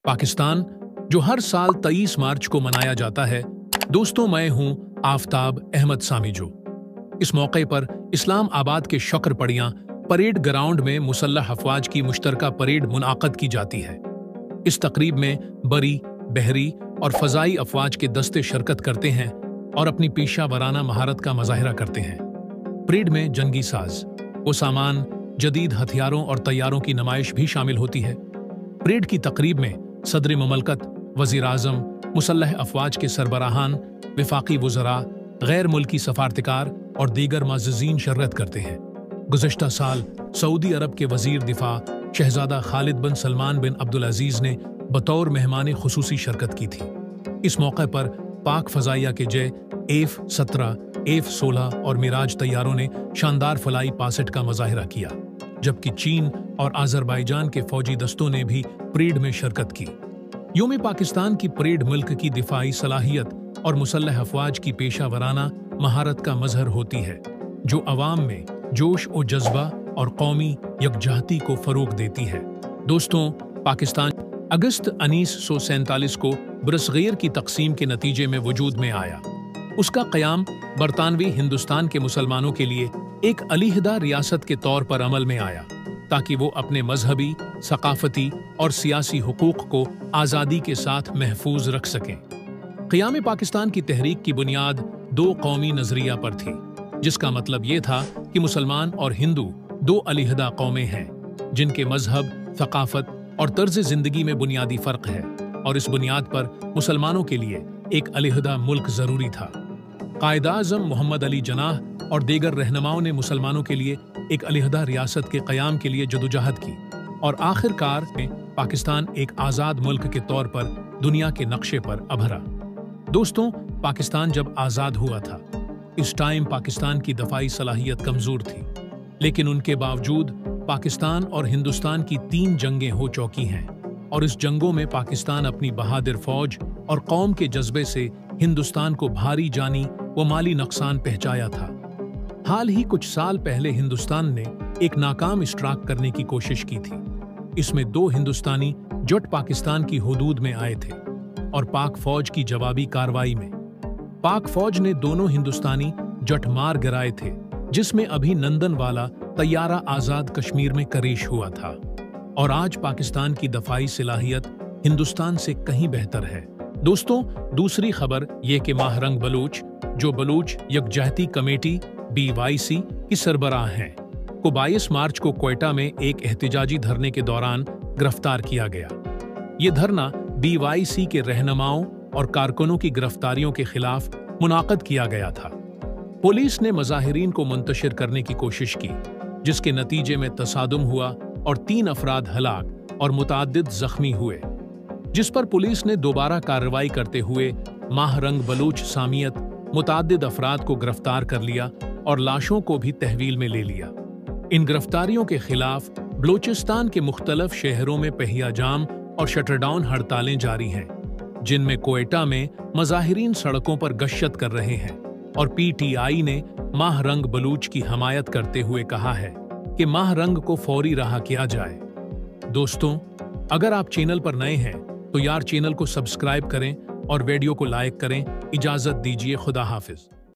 पाकिस्तान, जो हर साल 23 मार्च को मनाया जाता है। दोस्तों, मैं हूं आफताब अहमद सामीजो। इस मौके पर इस्लाम आबाद के शक्र पड़ियां परेड ग्राउंड में मुसल्लह अफवाज की मुश्तरका परेड मुनाक़द की जाती है। इस तकरीब में बरी, बहरी और फ़ज़ाई अफवाज के दस्ते शिरकत करते हैं और अपनी पेशा वराना महारत का मुज़ाहिरा करते हैं। परेड में जंगी साज, वो सामान, जदीद हथियारों और तैयारों की नुमाइश भी शामिल होती है। परेड की तकरीब में सदर मुमलकत, वज़ीर आज़म, मुसल्लह अफवाज के सरबराहान, विफाकी वज़रा, गैर मुल्की सफारतकार और दीगर माज़ज़ीन शिरकत करते हैं। गुज़श्ता साल सऊदी अरब के वज़ीर दिफा शहज़ादा खालिद बिन सलमान बिन अब्दुल अज़ीज़ ने बतौर मेहमान खुसूसी शिरकत की थी। इस मौके पर पाक फ़ज़ाइया के जय F-17, F-16 और मिराज तैयारों ने शानदार फलाई पासेट का मुज़ाहिरा किया, जबकि चीन और आज़रबाईजान के फ़ौजी दस्तों ने भी परेड में शिरकत की। यौम पाकिस्तान की परेड मुल्क की दिफाई सलाहियत और मुसल्लह अफवाज की पेशा वराना महारत का मज़हर होती है, जो अवाम में जोश और जज्बा और कौमी यकजहती को फ़रोग़ देती है। दोस्तों, पाकिस्तान अगस्त 1947 को बरसग़ीर की तक़सीम के नतीजे में वजूद में आया। उसका क़याम बरतानवी हिंदुस्तान के मुसलमानों के लिए एक अलहदा रियासत के तौर पर अमल में आया, ताकि वो अपने मजहबी, सकाफती और सियासी हुकूक को आज़ादी के साथ महफूज रख सकें। क़याम पाकिस्तान की तहरीक की बुनियाद दो कौमी नज़रिया पर थी, जिसका मतलब ये था कि मुसलमान और हिंदू दो अलहदा कौमें हैं, जिनके मजहब, सकाफत और तर्ज ज़िंदगी में बुनियादी फ़र्क है, और इस बुनियाद पर मुसलमानों के लिए एक अलहदा मुल्क ज़रूरी था। कायद-ए-आज़म मोहम्मद अली जनाह और दीगर रहनुमाओं ने मुसलमानों के लिए एक अलहदा रियासत के क़याम के लिए जदोजहद की, और आखिरकार में पाकिस्तान एक आज़ाद मुल्क के तौर पर दुनिया के नक्शे पर अभरा। दोस्तों, पाकिस्तान जब आज़ाद हुआ था, इस टाइम पाकिस्तान की दफाई सलाहियत कमज़ोर थी, लेकिन उनके बावजूद पाकिस्तान और हिंदुस्तान की 3 जंगें हो चुकी हैं, और इस जंगों में पाकिस्तान अपनी बहादुर फौज और कौम के जज्बे से हिंदुस्तान को भारी जानी व माली नुकसान पहुंचाया था। हाल ही कुछ साल पहले हिंदुस्तान ने एक नाकाम स्ट्राइक करने की कोशिश की थी। इसमें 2 हिंदुस्तानी जट पाकिस्तान की हुदूद में आए थे, और पाक फौज की जवाबी कार्रवाई में पाक फौज ने दोनों हिंदुस्तानी जट मार गिराए थे, जिसमें अभी नंदनवाला तैयारा आज़ाद कश्मीर में करीश हुआ था। और आज पाकिस्तान की दफाई सलाहियत हिंदुस्तान से कहीं बेहतर है। दोस्तों, दूसरी खबर ये कि माहरंग बलूच, जो बलूच यकजहती कमेटी BYC की सरबराह हैं, को 22 मार्च को क्वेटा में एक एहतिजाजी धरने के दौरान गिरफ्तार किया गया। ये धरना BYC के रहनुमाओं और कारकुनों की गिरफ्तारियों के खिलाफ मुनाक़द किया गया था। पुलिस ने मुज़ाहिरीन को मुंतशिर करने की कोशिश की, जिसके नतीजे में तसादुम हुआ और 3 अफराद हलाक और मुतअद्दिद ज़ख्मी हुए, जिस पर पुलिस ने दोबारा कार्रवाई करते हुए माहरंग बलूच सामियत मुतअद्दिद अफराद को गिरफ्तार कर लिया और लाशों को भी तहवील में ले लिया। इन गिरफ्तारियों के खिलाफ बलूचिस्तान के मुख्तलिफ शहरों में पहिया जाम और शटरडाउन हड़तालें जारी हैं, जिनमें क्वेटा में मुज़ाहिरीन सड़कों पर गश्त कर रहे हैं, और PTI ने माहरंग बलूच की हमायत करते हुए कहा है कि माहरंग को फौरी रहा किया जाए। दोस्तों, अगर आप चैनल पर नए हैं तो यार चैनल को सब्सक्राइब करें और वीडियो को लाइक करें। इजाज़त दीजिए, खुदा हाफिज।